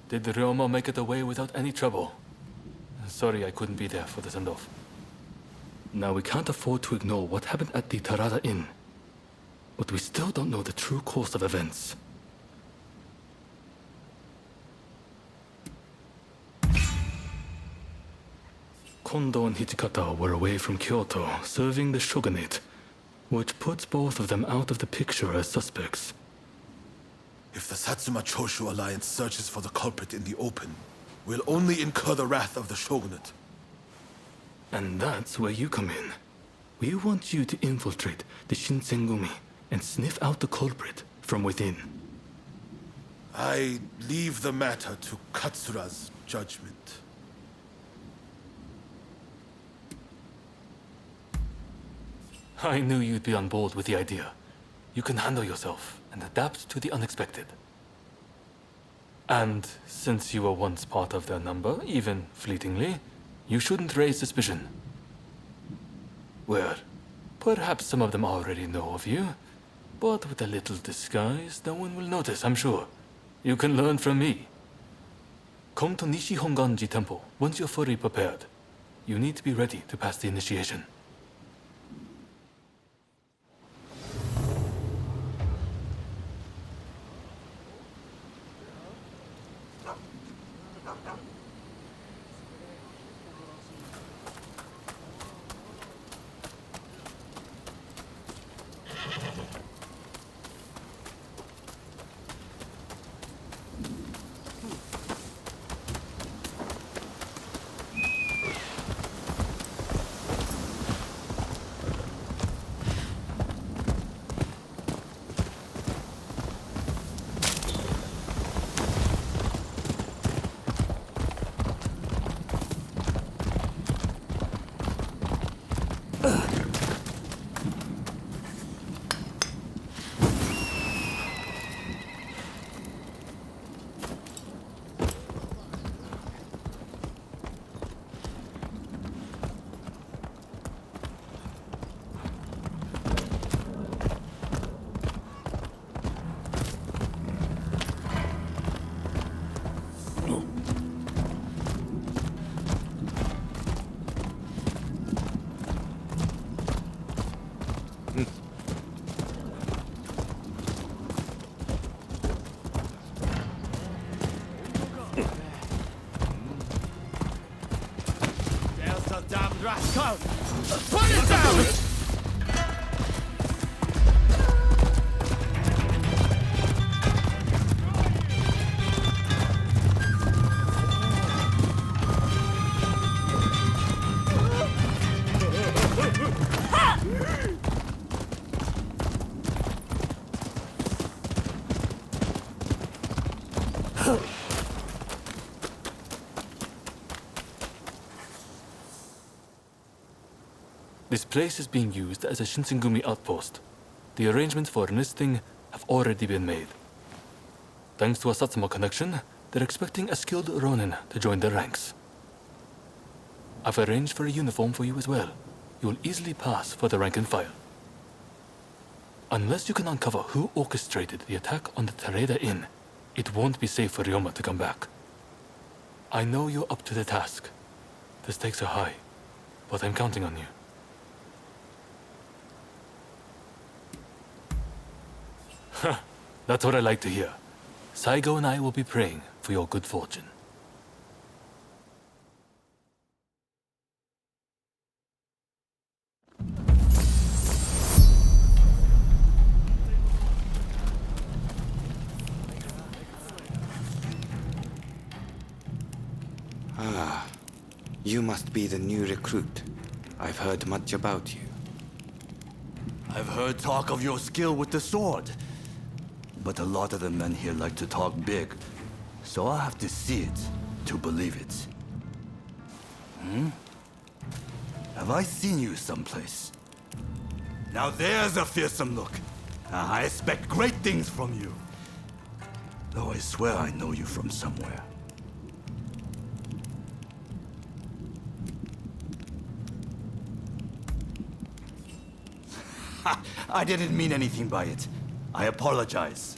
Did the Ryoma make it away without any trouble? Sorry I couldn't be there for the send-off. Now we can't afford to ignore what happened at the Tarada Inn. But we still don't know the true course of events. Kondo and Hijikata were away from Kyoto, serving the shogunate, which puts both of them out of the picture as suspects. If the Satsuma-Choshu alliance searches for the culprit in the open, we'll only incur the wrath of the shogunate. And that's where you come in. We want you to infiltrate the Shinsengumi and sniff out the culprit from within. I leave the matter to Katsura's judgment. I knew you'd be on board with the idea. You can handle yourself and adapt to the unexpected. And since you were once part of their number, even fleetingly, you shouldn't raise suspicion. Well, perhaps some of them already know of you, but with a little disguise, no one will notice, I'm sure. You can learn from me. Come to Nishi Honganji Temple once you're fully prepared. You need to be ready to pass the initiation. Put it down! This place is being used as a Shinsengumi outpost. The arrangements for enlisting have already been made. Thanks to a Satsuma connection, they're expecting a skilled Rōnin to join their ranks. I've arranged for a uniform for you as well. You'll easily pass for the rank and file. Unless you can uncover who orchestrated the attack on the Tarada Inn, it won't be safe for Ryoma to come back. I know you're up to the task. The stakes are high, but I'm counting on you. That's what I like to hear. Saigo and I will be praying for your good fortune. Ah, you must be the new recruit. I've heard much about you. I've heard talk of your skill with the sword. But a lot of the men here like to talk big, so I'll have to see it to believe it. Have I seen you someplace? Now there's a fearsome look. I expect great things from you. Though I swear I know you from somewhere. I didn't mean anything by it. I apologize.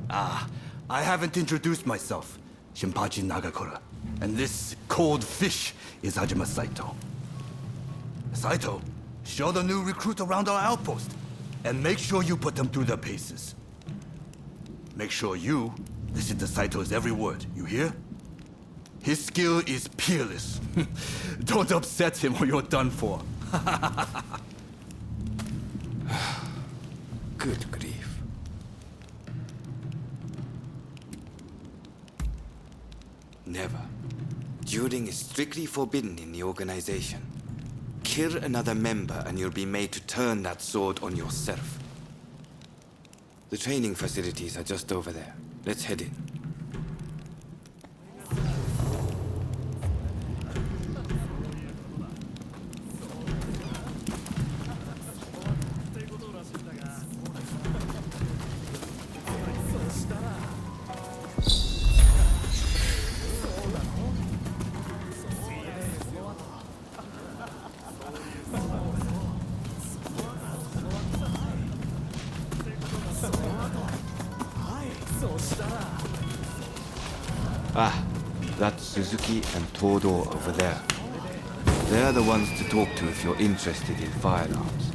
I haven't introduced myself. Shinpachi Nagakura. And this cold fish is Hajime Saito. Saito, show the new recruit around our outpost. And make sure you put them through their paces. Make sure you listen to Saito's every word, you hear? His skill is peerless. Don't upset him or you're done for. Good grief. Never. Dueling is strictly forbidden in the organization. Kill another member and you'll be made to turn that sword on yourself. The training facilities are just over there. Let's head in. Ah, that's Suzuki and Todo over there. They're the ones to talk to if you're interested in firearms.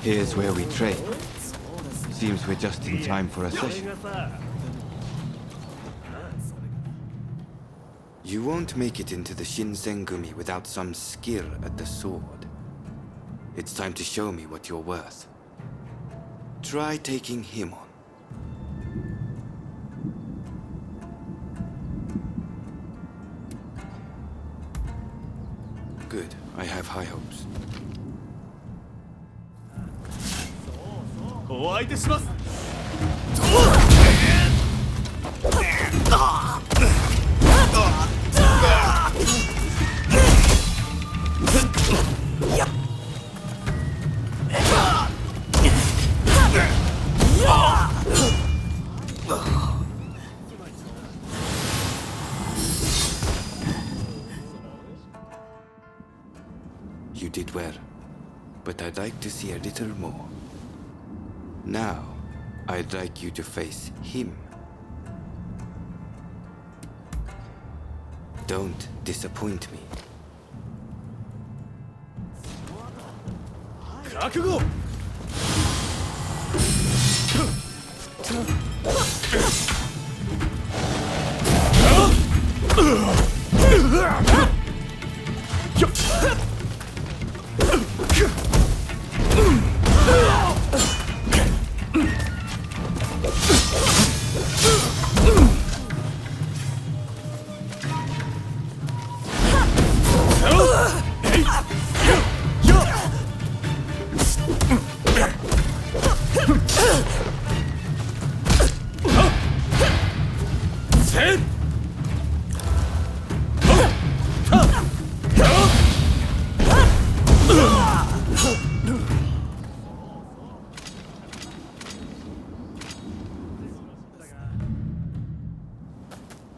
Here's where we train. Seems we're just in time for a session. You won't make it into the Shinsengumi without some skill at the sword. It's time to show me what you're worth. Try taking him on. Good. I have high hopes. You did well, but I'd like to see a little more. Now, I'd like you to face him. Don't disappoint me.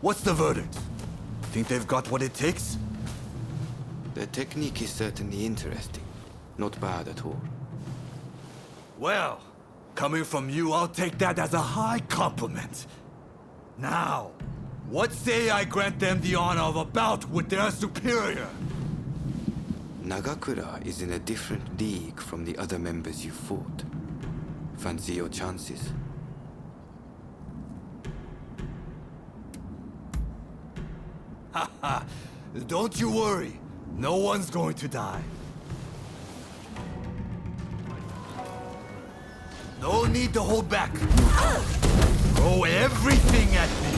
What's the verdict? Think they've got what it takes? The technique is certainly interesting. Not bad at all. Well, coming from you, I'll take that as a high compliment. Now, what say I grant them the honor of a bout with their superior? Nagakura is in a different league from the other members you fought. Fancy your chances? Haha, don't you worry. No one's going to die. No need to hold back. Throw everything at me.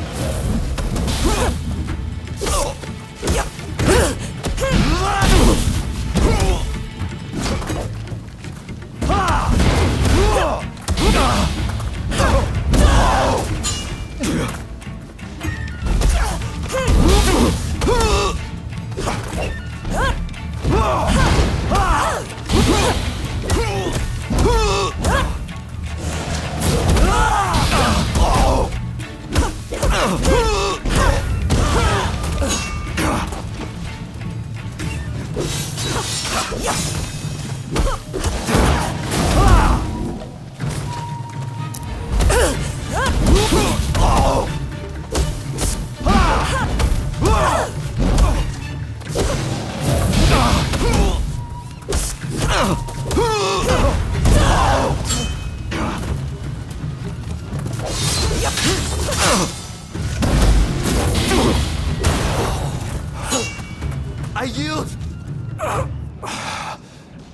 I yield!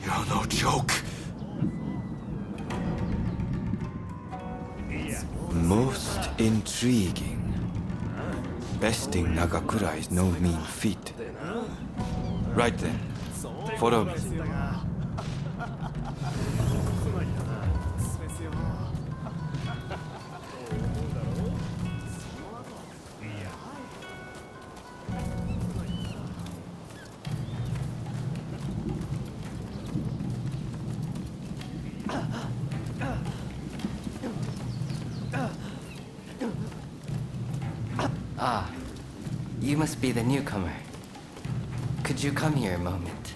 You're no joke. Most intriguing. Besting Nagakura is no mean feat. Right then, follow me. Ah, you must be the newcomer. Could you come here a moment?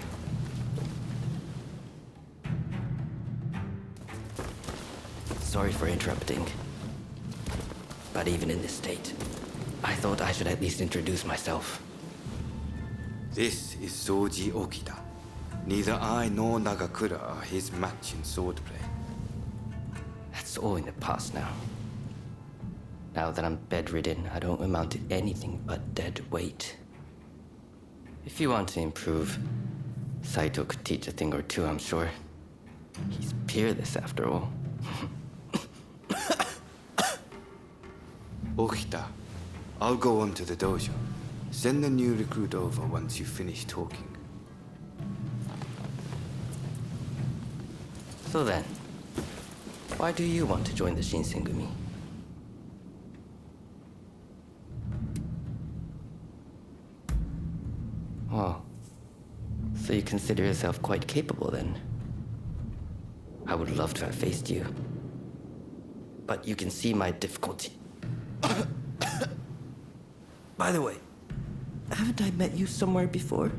Sorry for interrupting. But even in this state, I thought I should at least introduce myself. This is Soji Okita. Neither I nor Nagakura are his match in swordplay. That's all in the past now. Now that I'm bedridden, I don't amount to anything but dead weight. If you want to improve, Saito could teach a thing or two, I'm sure. He's peerless after all. Okita, I'll go on to the dojo. Send the new recruit over once you finish talking. So then, why do you want to join the Shinsengumi? Oh, so you consider yourself quite capable then? I would love to have faced you. But you can see my difficulty. By the way, haven't I met you somewhere before?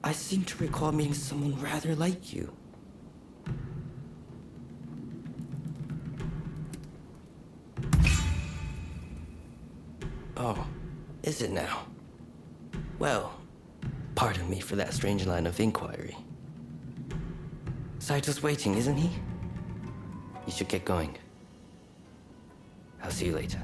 I seem to recall meeting someone rather like you. Oh, is it now? Well, pardon me for that strange line of inquiry. Saito's waiting, isn't he? You should get going. I'll see you later.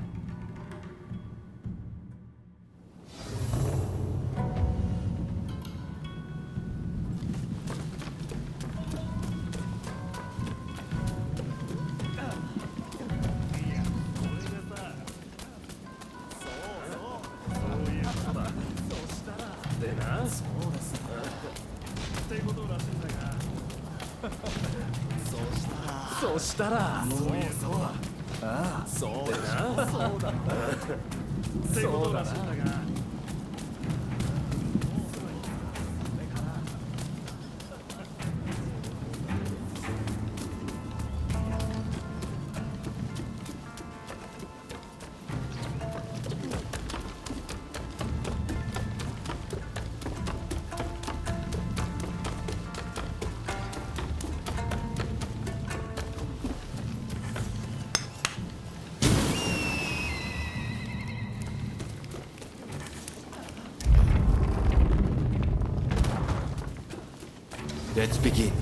Let's begin.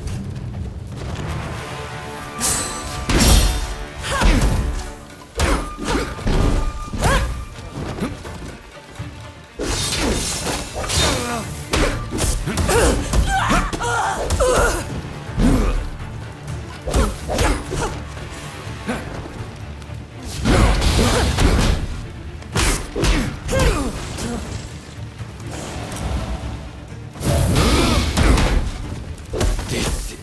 This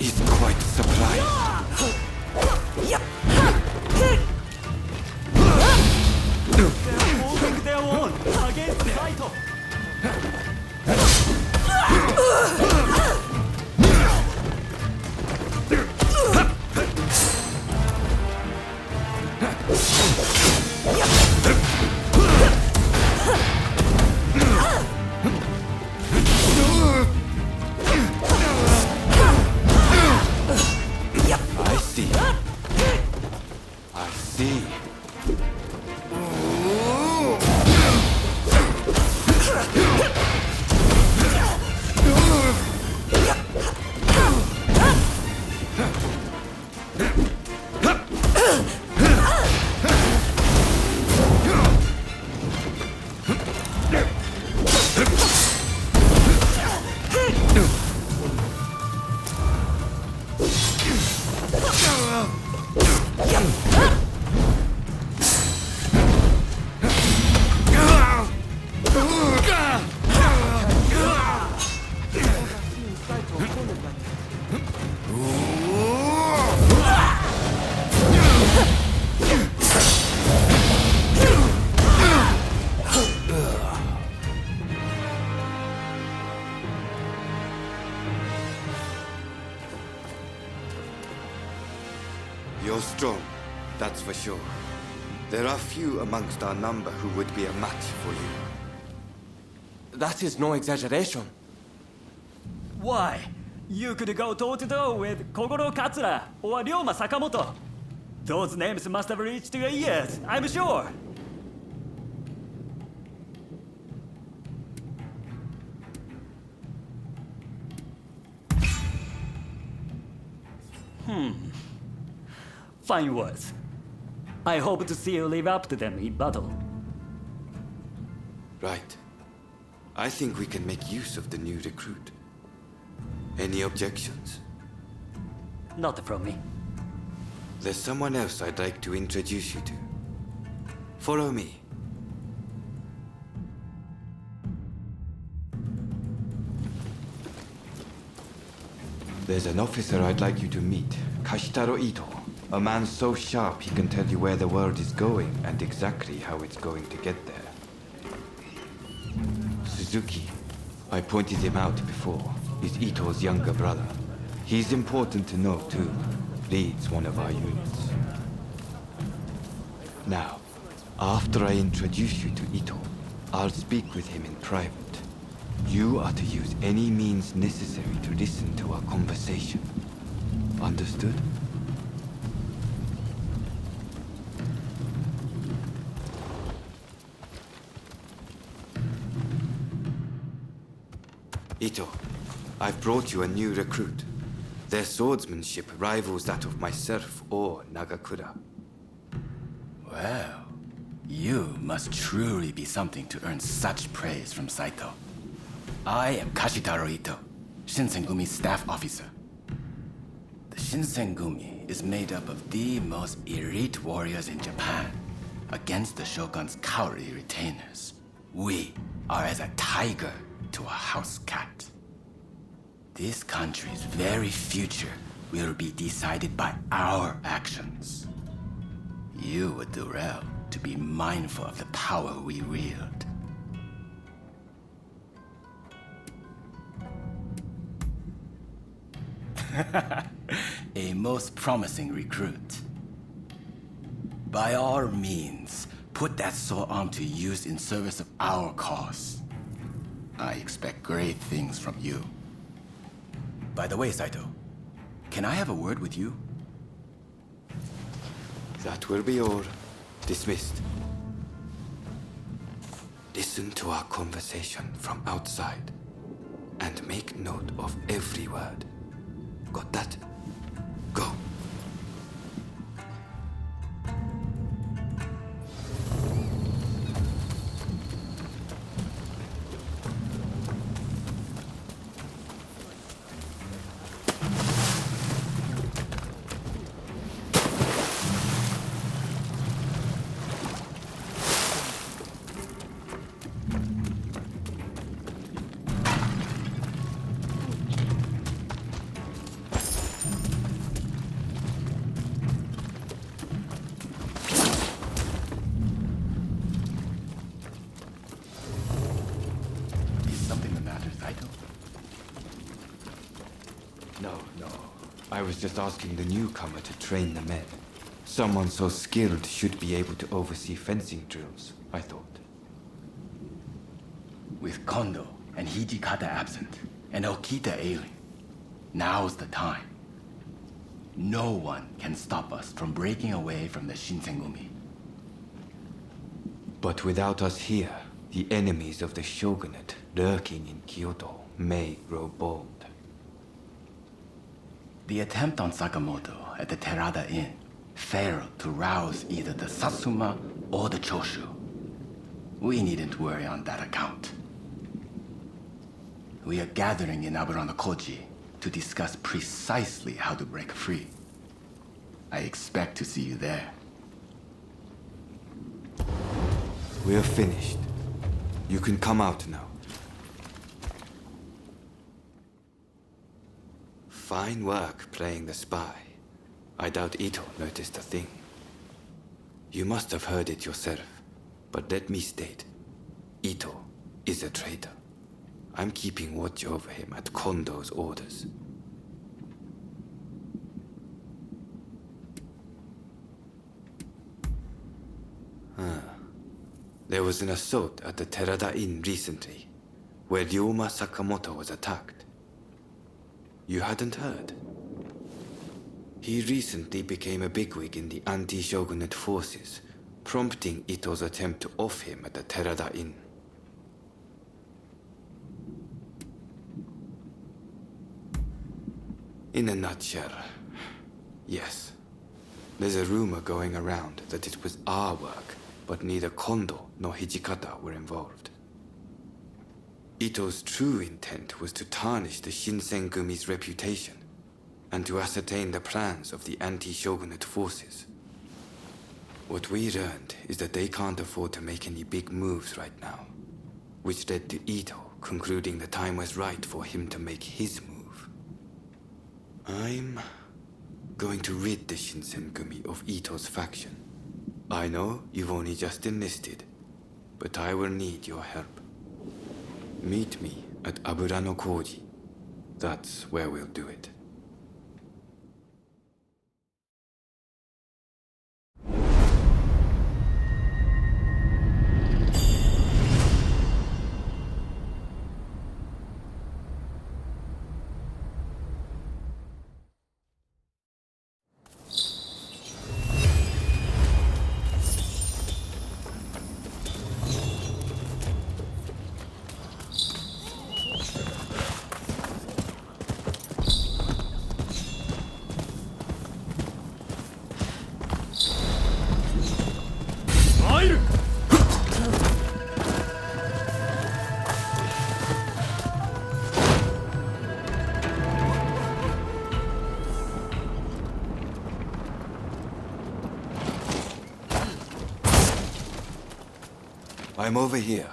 You're strong, that's for sure. There are few amongst our number who would be a match for you. That is no exaggeration. Why? You could go toe-to-toe with Kogoro Katsura or Ryoma Sakamoto. Those names must have reached your ears, I'm sure. Fine words. I hope to see you live up to them in battle. Right. I think we can make use of the new recruit. Any objections? Not from me. There's someone else I'd like to introduce you to. Follow me. There's an officer I'd like you to meet, Kashitaro Ito. A man so sharp he can tell you where the world is going and exactly how it's going to get there. Suzuki, I pointed him out before. He's Ito's younger brother. He's important to know too. Leads one of our units. Now, after I introduce you to Ito, I'll speak with him in private. You are to use any means necessary to listen to our conversation. Understood? Ito, I've brought you a new recruit. Their swordsmanship rivals that of myself or Nagakura. Well, you must truly be something to earn such praise from Saito. I am Kashitaro Ito, Shinsengumi's staff officer. The Shinsengumi is made up of the most elite warriors in Japan against the shogun's cowardly retainers. We are as a tiger to a house cat. This country's very future will be decided by our actions. You would do well to be mindful of the power we wield. A most promising recruit. By all means, put that sore arm to use in service of our cause. I expect great things from you. By the way, Saito, can I have a word with you? That will be all. Dismissed. Listen to our conversation from outside and make note of every word. Got that? Go. No. I was just asking the newcomer to train the men. Someone so skilled should be able to oversee fencing drills, I thought. With Kondo and Hijikata absent, and Okita ailing, now's the time. No one can stop us from breaking away from the Shinsengumi. But without us here, the enemies of the shogunate lurking in Kyoto may grow bold. The attempt on Sakamoto at the Terada Inn failed to rouse either the Satsuma or the Choshu. We needn't worry on that account. We are gathering in Aburanokoji to discuss precisely how to break free. I expect to see you there. We're finished. You can come out now. Fine work playing the spy. I doubt Ito noticed a thing. You must have heard it yourself, but let me state, Ito is a traitor. I'm keeping watch over him at Kondo's orders. There was an assault at the Terada Inn recently, where Ryoma Sakamoto was attacked. You hadn't heard? He recently became a bigwig in the anti-shogunate forces, prompting Ito's attempt to off him at the Terada Inn. In a nutshell, yes. There's a rumor going around that it was our work, but neither Kondo nor Hijikata were involved. Ito's true intent was to tarnish the Shinsengumi's reputation, and to ascertain the plans of the anti-shogunate forces. What we learned is that they can't afford to make any big moves right now, which led to Ito concluding the time was right for him to make his move. I'm going to rid the Shinsengumi of Ito's faction. I know you've only just enlisted, but I will need your help. Meet me at Abura no Koji. That's where we'll do it. I'm over here.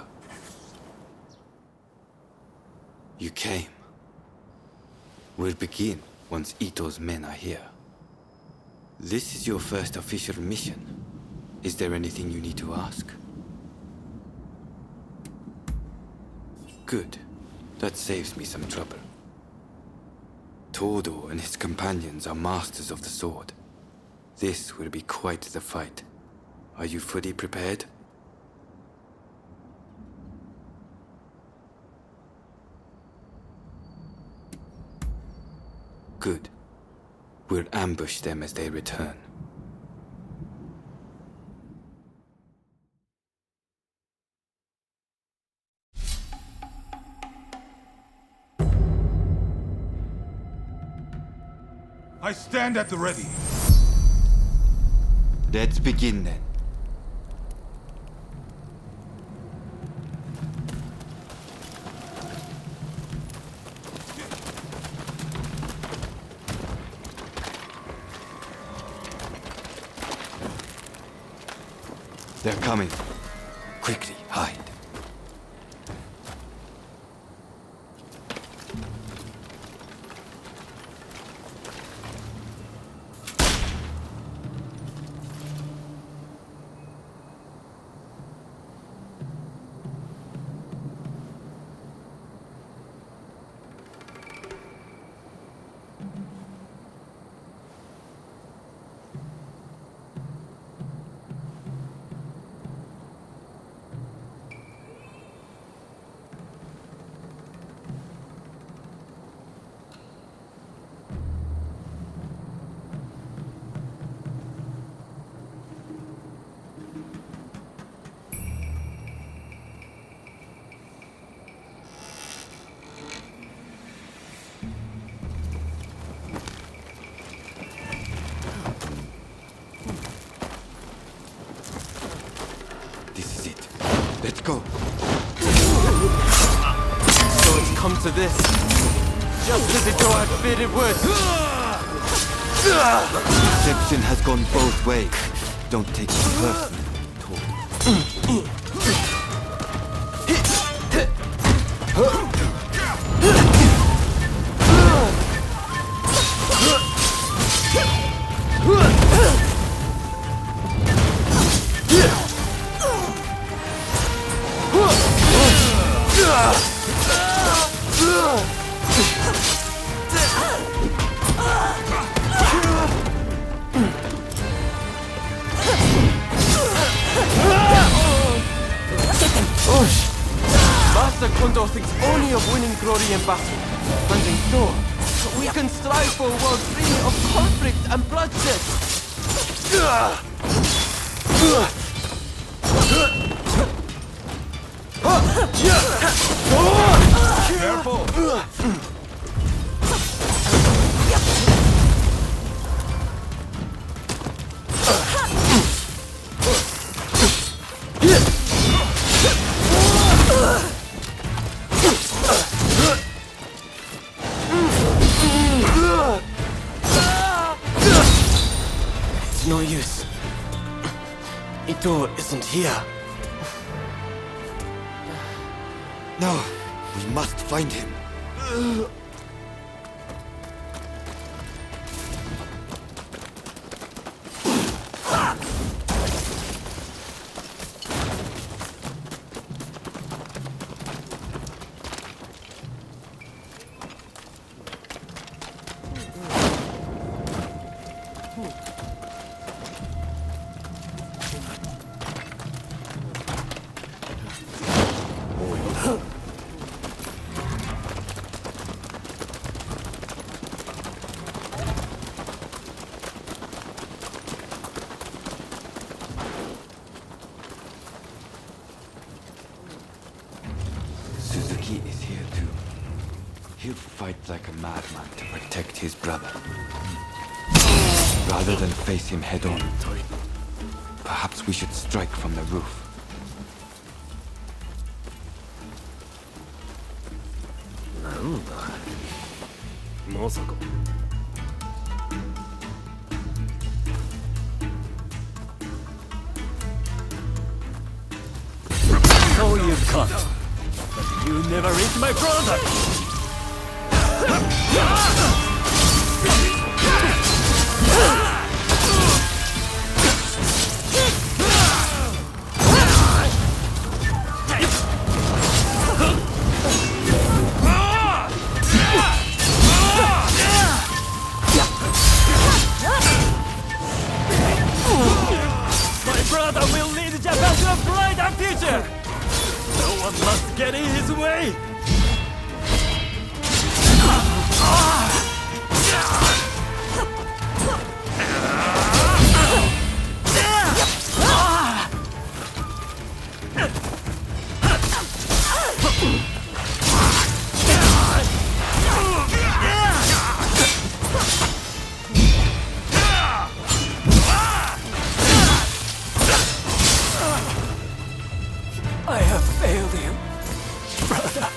You came. We'll begin once Ito's men are here. This is your first official mission. Is there anything you need to ask? Good. That saves me some trouble. Todo and his companions are masters of the sword. This will be quite the fight. Are you fully prepared? Good. We'll ambush them as they return. I stand at the ready. Let's begin then. They're coming. Quickly, hide. Let's go. So it's come to this. Just as Ito had feared it would. Deception has gone both ways. Don't take it personally, Toru. Osh! Master Kondo thinks only of winning glory in battle, finding no. But we can strive for a world free of conflict and bloodshed. Careful! It's no use. Ito isn't here. No, we must find him. Suzuki is here too. He'll fight like a madman to protect his brother. Rather than face him head on, perhaps we should strike from the roof. So you've come. But you never reach my brother! My brother will lead Japan to a brighter future! No one must get in his way! I have failed you, brother.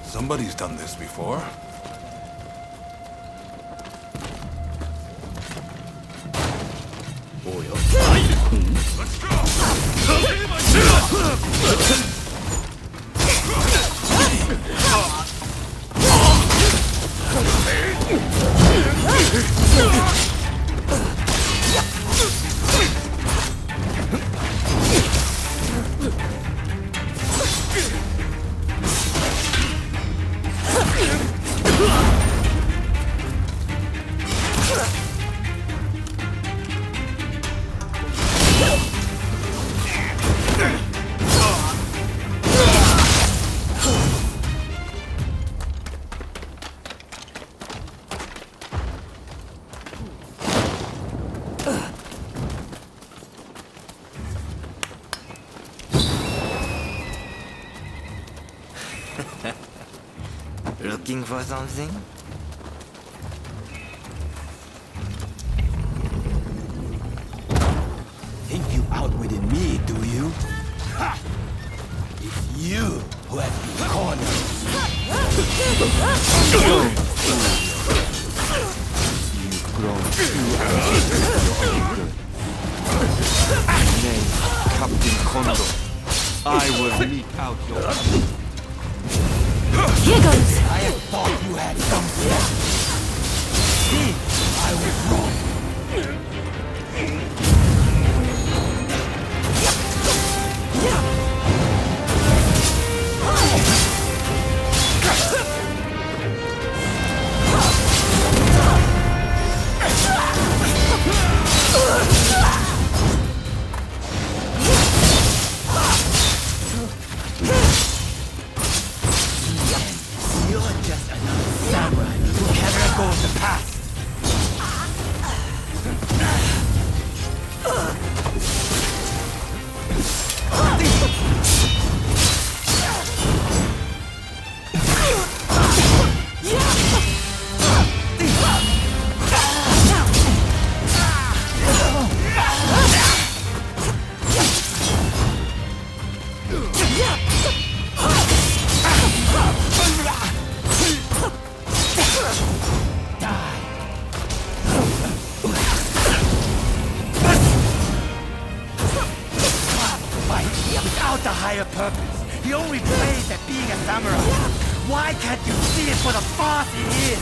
Somebody's done this before. Looking for something? Think you outwitted me, do you? You who have been cornered. You've grown too ambitious for your own good. Nay, Captain Kondo, I will mete out your... Here goes! I had thought you had some sense. See, I was wrong. You're just another samurai who can't let go of the past. Without the higher purpose, he only plays at being a samurai. Why can't you see it for the farce it is?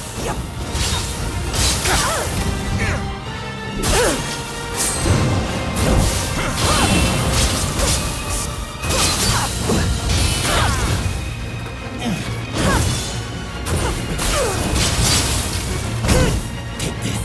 Take this.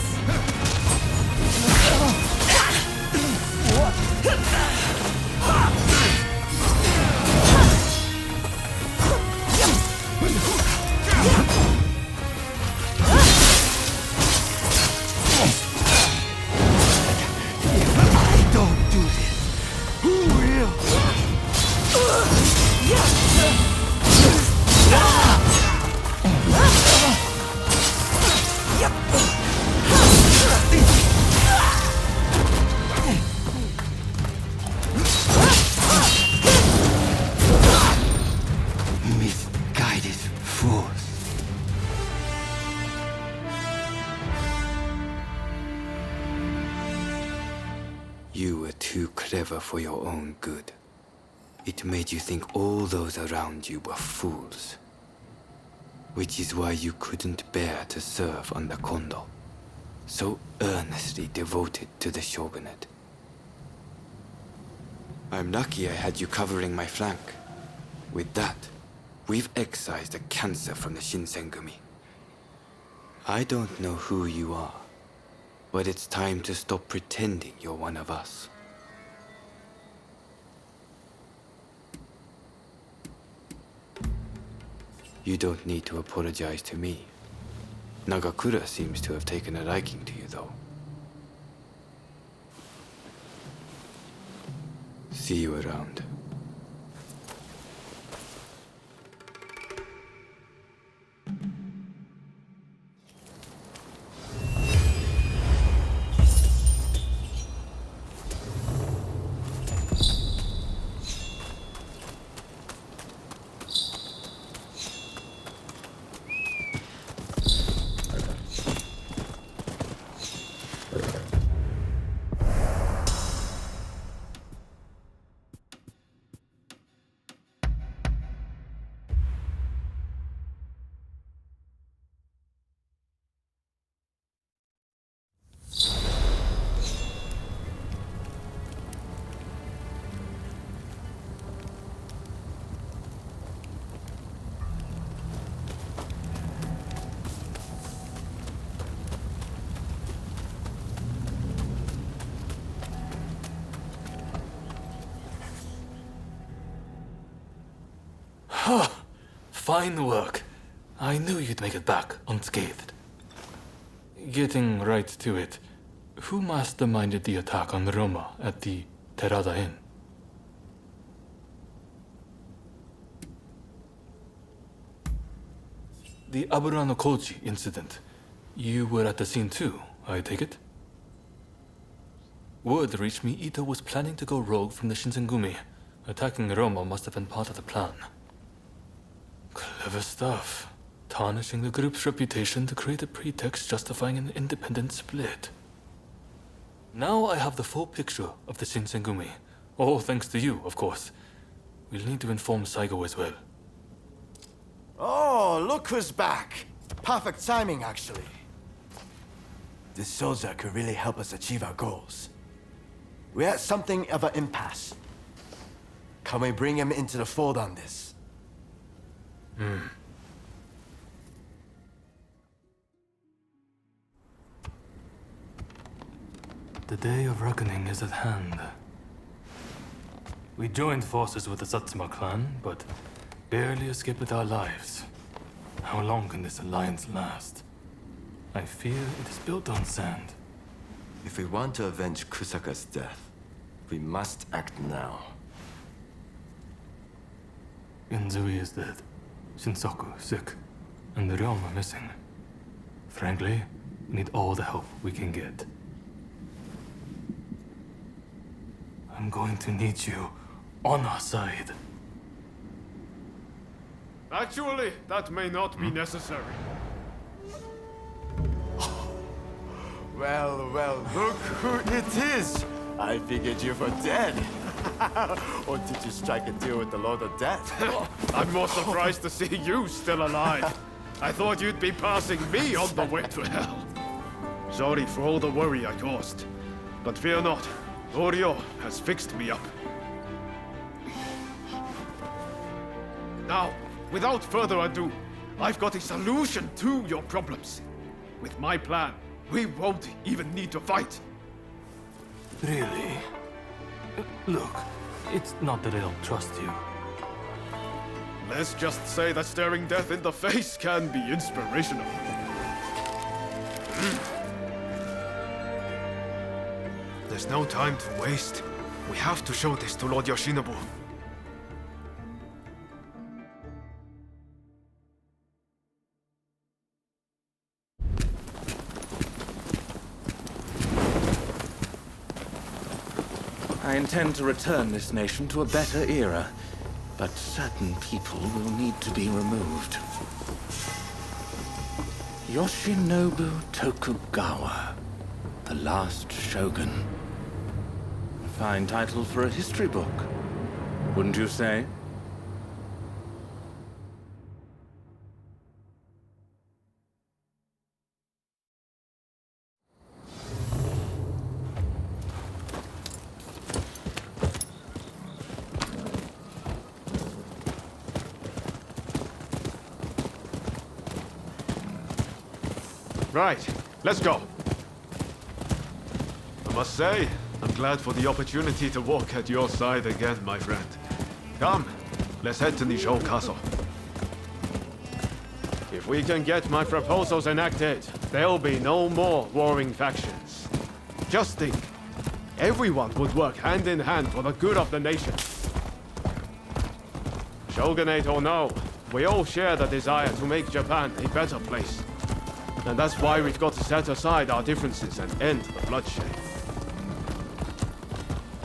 Misguided fools. You were too clever for your own good. It made you think all those around you were fools. Which is why you couldn't bear to serve under Kondo, so earnestly devoted to the shogunate. I'm lucky I had you covering my flank. With that, we've excised a cancer from the Shinsengumi. I don't know who you are, but it's time to stop pretending you're one of us. You don't need to apologize to me. Nagakura seems to have taken a liking to you, though. See you around. Fine work. I knew you'd make it back unscathed. Getting right to it, who masterminded the attack on Roma at the Terada Inn? The Aburano Kochi incident. You were at the scene too, I take it? Word reached me Ito was planning to go rogue from the Shinsengumi. Attacking Roma must have been part of the plan. Clever stuff. Tarnishing the group's reputation to create a pretext justifying an independent split. Now I have the full picture of the Shinsengumi. All thanks to you, of course. We'll need to inform Saigo as well. Oh, look who's back. Perfect timing, actually. This soldier could really help us achieve our goals. We're at something of an impasse. Can we bring him into the fold on this? The day of reckoning is at hand. We joined forces with the Satsuma clan, but barely escaped with our lives. How long can this alliance last? I fear it is built on sand. If we want to avenge Kusaka's death, we must act now. Genzui is dead. Shinsaku sick. And the realm are missing. Frankly, we need all the help we can get. I'm going to need you on our side. Actually, that may not be necessary. Well, look who it is! I figured you were dead. Or did you strike a deal with the Lord of Death? I'm more surprised to see you still alive. I thought you'd be passing me on the way to hell. Sorry for all the worry I caused. But fear not, Oryo has fixed me up. Now, without further ado, I've got a solution to your problems. With my plan, we won't even need to fight. Really? Look, it's not that I don't trust you. Let's just say that staring death in the face can be inspirational. There's no time to waste. We have to show this to Lord Yoshinobu. I intend to return this nation to a better era, but certain people will need to be removed. Yoshinobu Tokugawa, the last shogun. A fine title for a history book, wouldn't you say? Right, let's go. I must say, I'm glad for the opportunity to walk at your side again, my friend. Come, let's head to Nishou Castle. If we can get my proposals enacted, there'll be no more warring factions. Just think, everyone would work hand in hand for the good of the nation. Shogunate or no, we all share the desire to make Japan a better place. And that's why we've got to set aside our differences and end the bloodshed.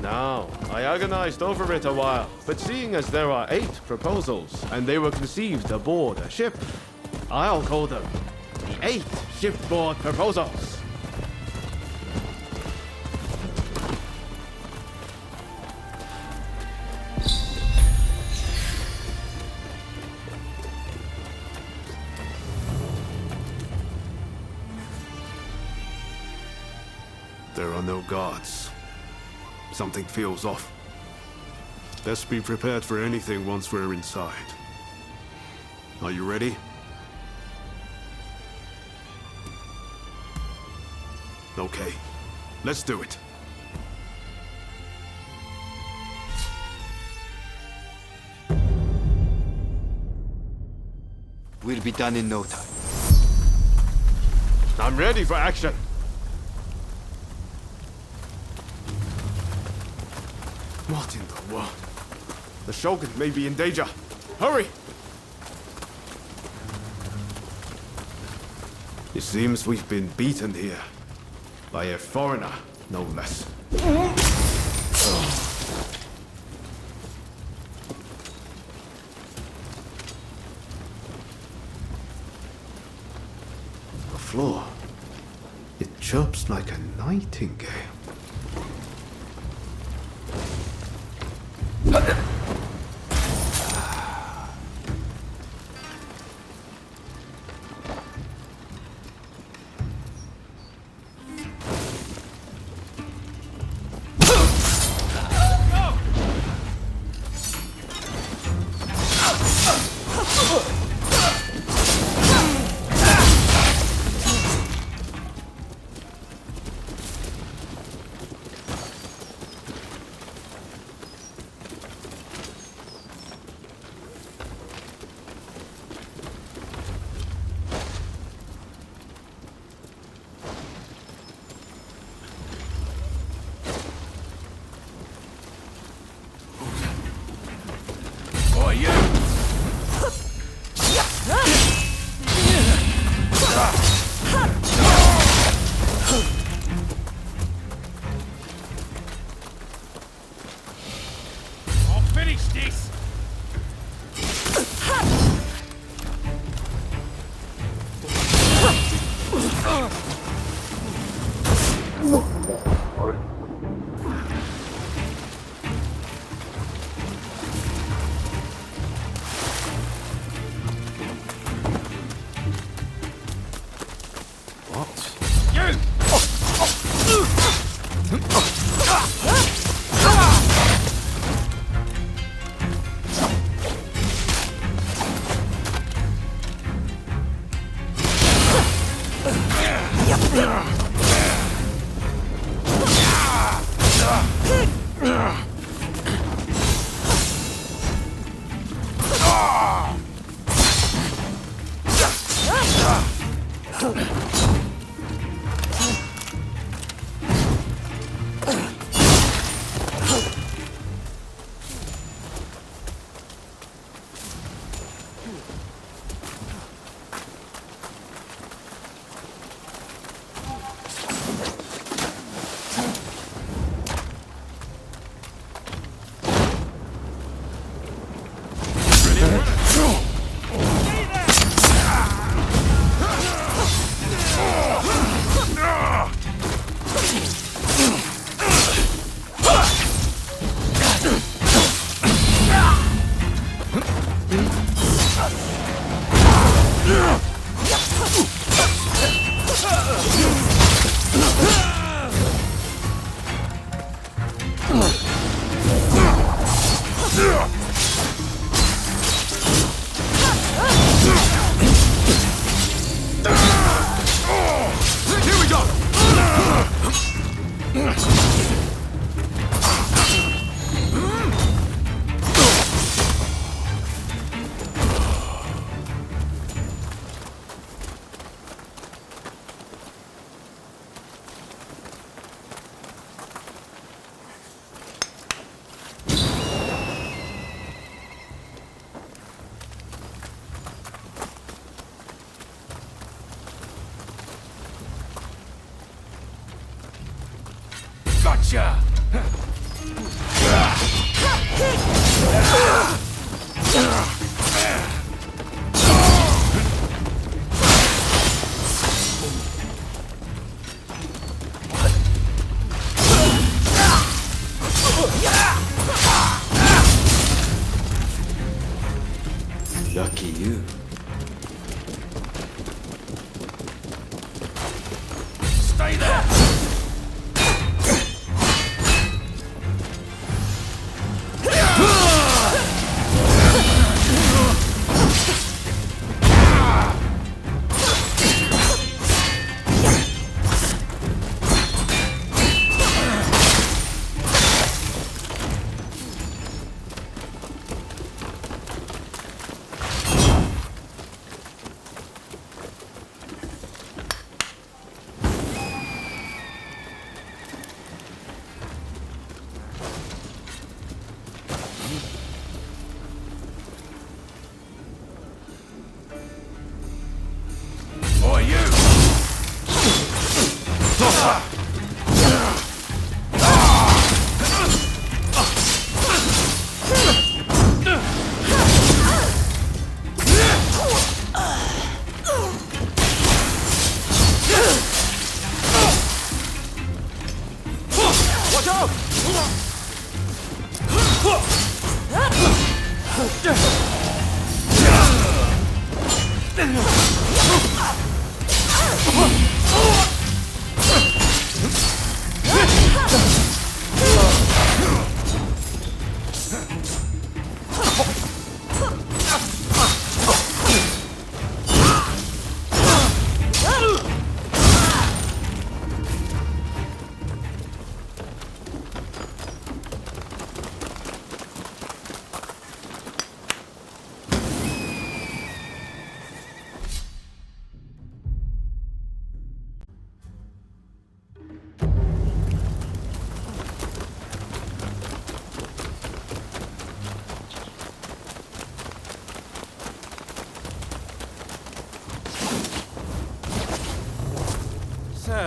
Now, I agonized over it a while, but seeing as there are 8 proposals, and they were conceived aboard a ship, I'll call them the 8 shipboard proposals. There are no guards. Something feels off. Let's be prepared for anything once we're inside. Are you ready? Okay, let's do it. We'll be done in no time. I'm ready for action. What in the world? The Shogun may be in danger. Hurry! It seems we've been beaten here. By a foreigner, no less. floor. It chirps like a nightingale. Gotcha! Lucky you. Stay there!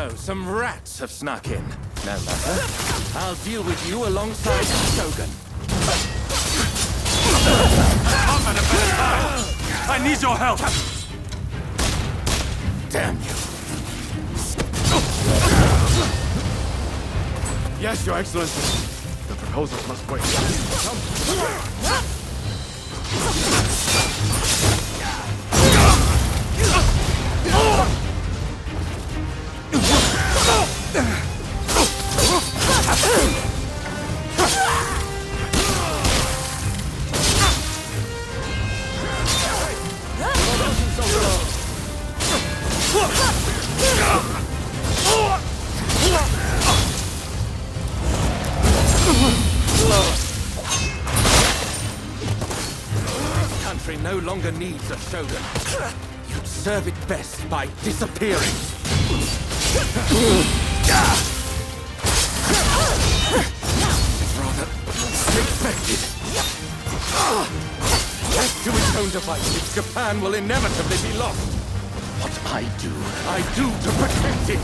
So, some rats have snuck in. No matter. I'll deal with you alongside the Shogun. I'm at a better time! I need your help! Damn you. Yes, Your Excellency. The proposals must wait. This country no longer needs a shogun. You'd serve it best by disappearing. Rather unexpected. Left to its own devices, Japan will inevitably be lost. What I do to protect it.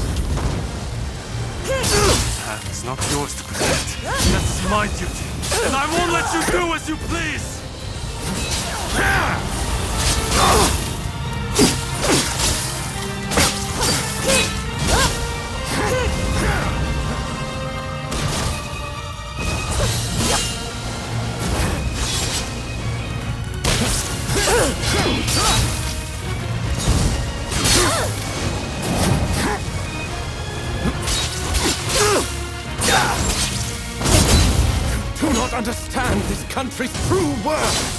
It's not yours to protect. That's my duty. And I won't let you do as you please! Do not understand this country's true worth.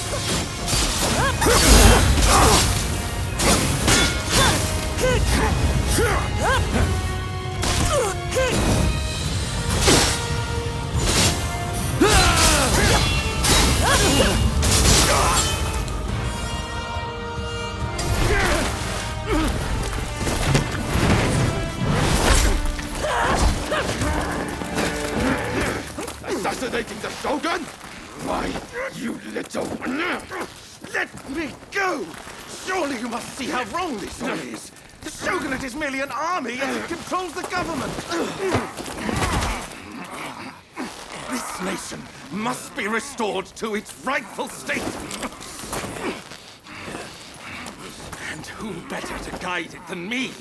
Assassinating the Shogun? Why, you little... Let me go! Surely you must see how wrong this all is. The Shogunate is merely an army and it controls the government. This nation must be restored to its rightful state. And who better to guide it than me?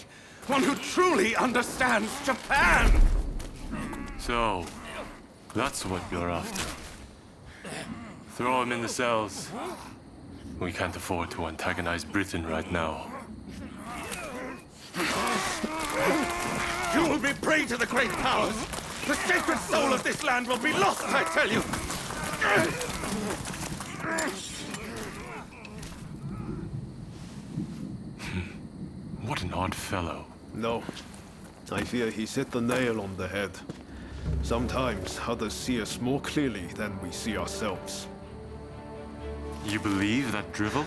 One who truly understands Japan! So, that's what you're after. Throw him in the cells. We can't afford to antagonize Britain right now. You will be prey to the great powers! The sacred soul of this land will be lost, I tell you! What an odd fellow. No. I fear he's hit the nail on the head. Sometimes others see us more clearly than we see ourselves. You believe that drivel?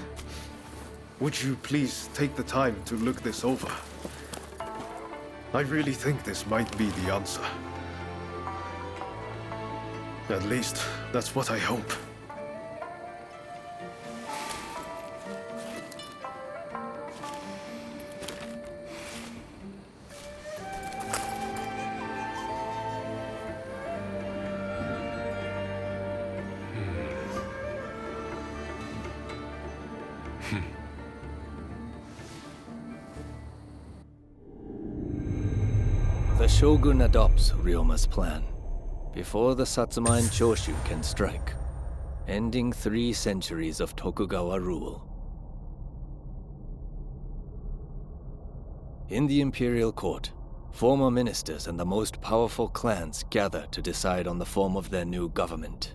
Would you please take the time to look this over? I really think this might be the answer. At least, that's what I hope. The Shogun adopts Ryoma's plan before the Satsuma and Choshu can strike, ending 3 centuries of Tokugawa rule. In the imperial court, former ministers and the most powerful clans gather to decide on the form of their new government.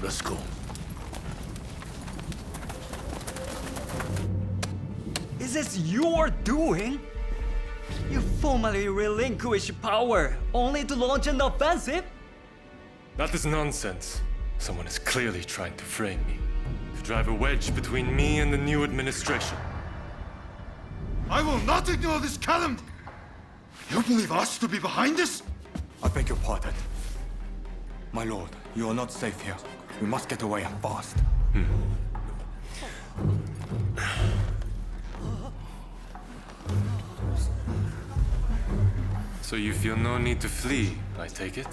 Let's go. Is this your doing? You formally relinquish power only to launch an offensive? That is nonsense. Someone is clearly trying to frame me. To drive a wedge between me and the new administration. I will not ignore this calumny! You believe us to be behind this? I beg your pardon. My lord, you are not safe here. We must get away and fast. So you feel no need to flee, I take it?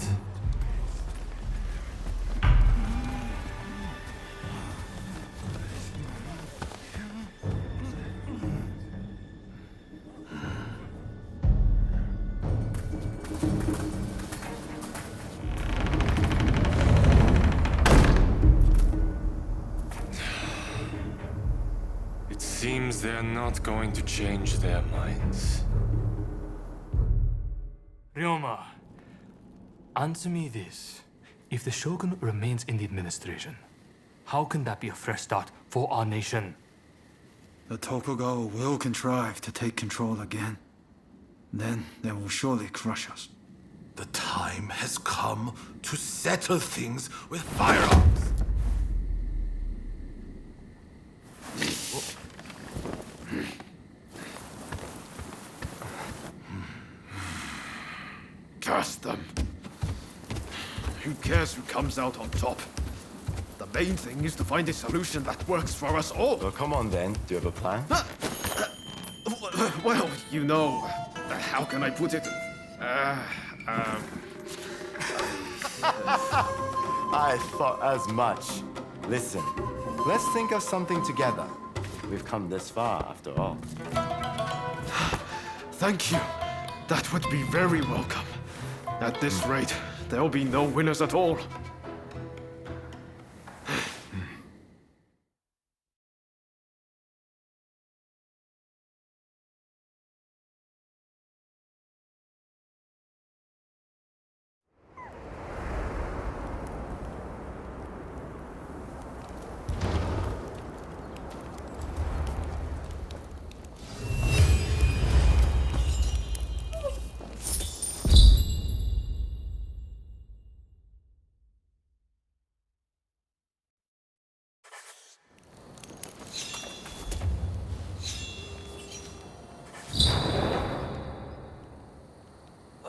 It seems they're not going to change their minds. Ryoma, answer me this. If the Shogun remains in the administration, how can that be a fresh start for our nation? The Tokugawa will contrive to take control again. Then they will surely crush us. The time has come to settle things with firearms. Curse them. Who cares who comes out on top? The main thing is to find a solution that works for us all. Well, come on then. Do you have a plan? Well, you know, how can I put it? I thought as much. Listen, let's think of something together. We've come this far, after all. Thank you. That would be very welcome. At this rate, there'll be no winners at all.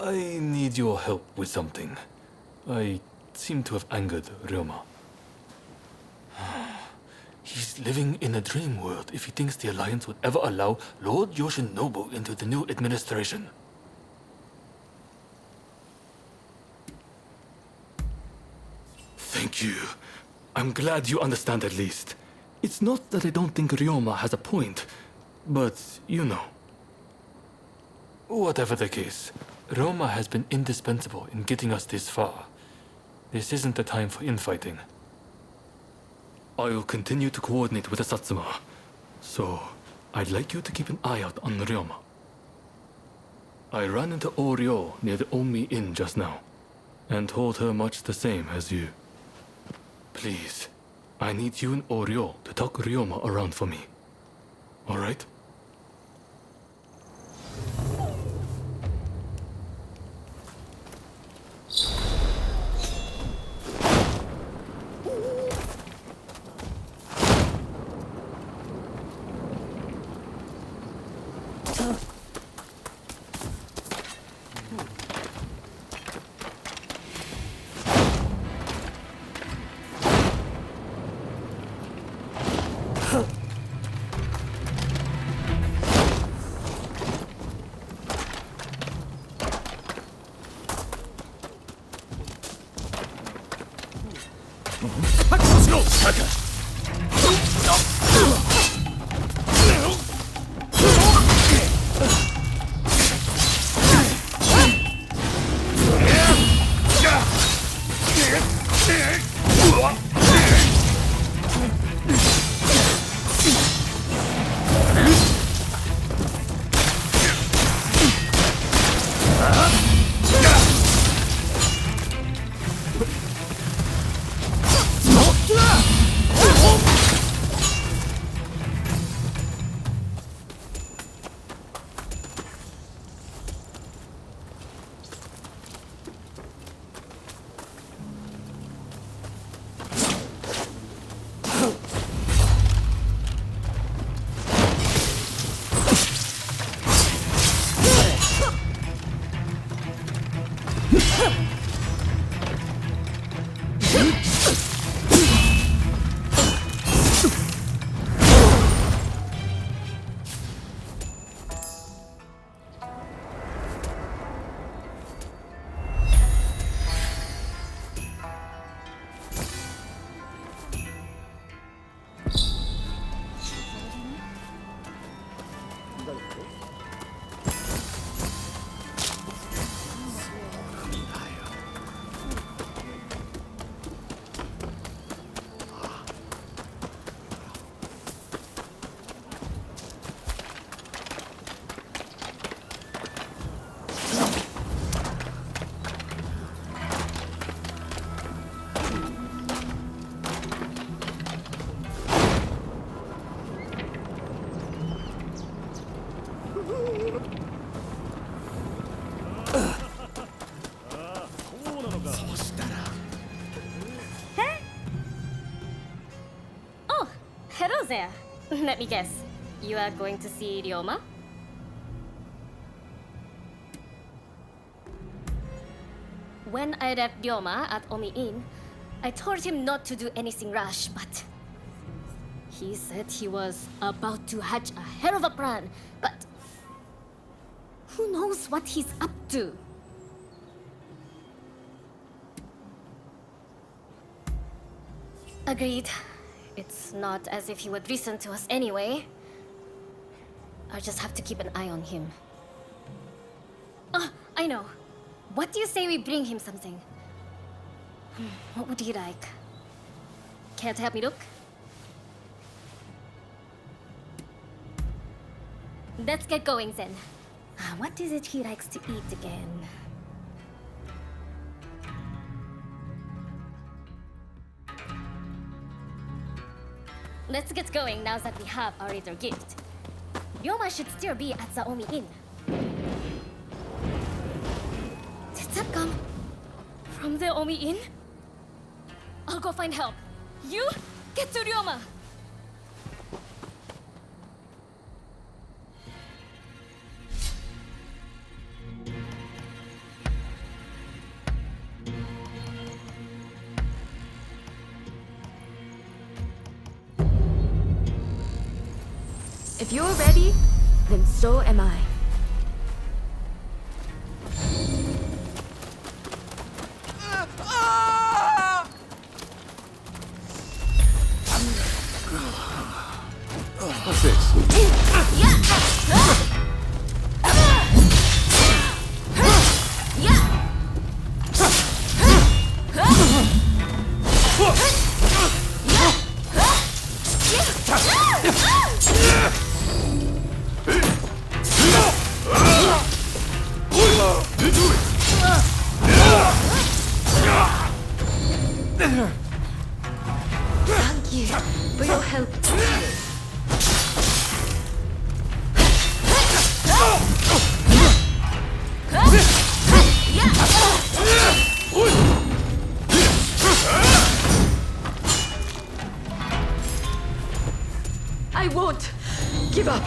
I need your help with something. I seem to have angered Ryoma. He's living in a dream world if he thinks the Alliance would ever allow Lord Yoshinobu into the new administration. Thank you. I'm glad you understand at least. It's not that I don't think Ryoma has a point, but you know. Whatever the case, Ryoma has been indispensable in getting us this far. This isn't the time for infighting. I will continue to coordinate with the Satsuma, so I'd like you to keep an eye out on Ryoma. I ran into Oryo near the Omi Inn just now, and told her much the same as you. Please, I need you and Oryo to talk Ryoma around for me. All right? Hello there. Let me guess. You are going to see Ryoma? When I left Ryoma at Omi Inn, I told him not to do anything rash, but he said he was about to hatch a hell of a plan, but who knows what he's up to? Agreed. It's not as if he would listen to us anyway. I'll just have to keep an eye on him. Ah, I know. What do you say we bring him something? What would he like? Care to help me look? Let's get going then. What is it he likes to eat again? Let's get going now that we have our little gift. Ryoma should still be at the Omi Inn. Did that come from the Omi Inn? I'll go find help. You get to Ryoma! If you're ready, then so am I. What's this? Thank you for your help. I won't give up.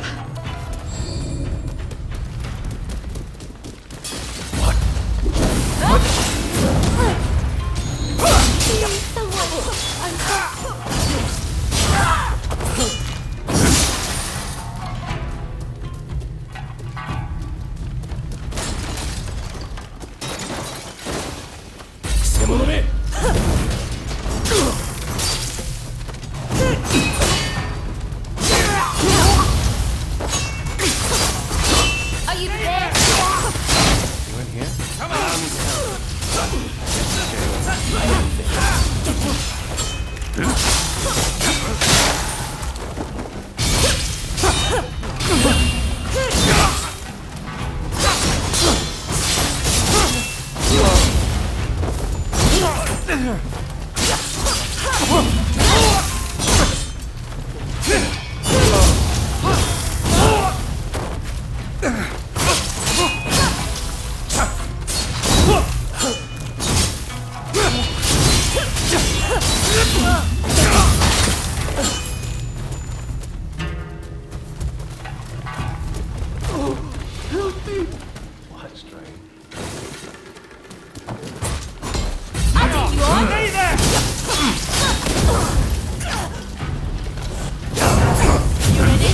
Are you there? You in here? Come on! What strange? I'll take you on! Stay there! You ready?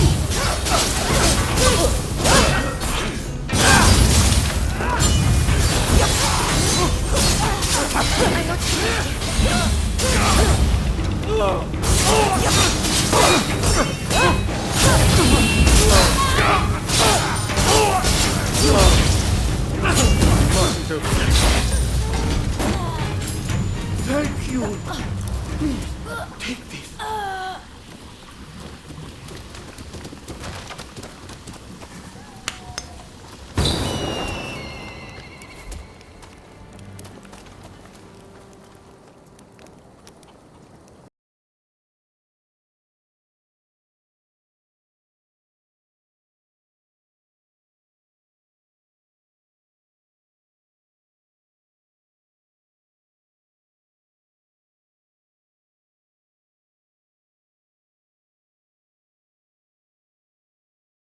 Thank you. Please, take this.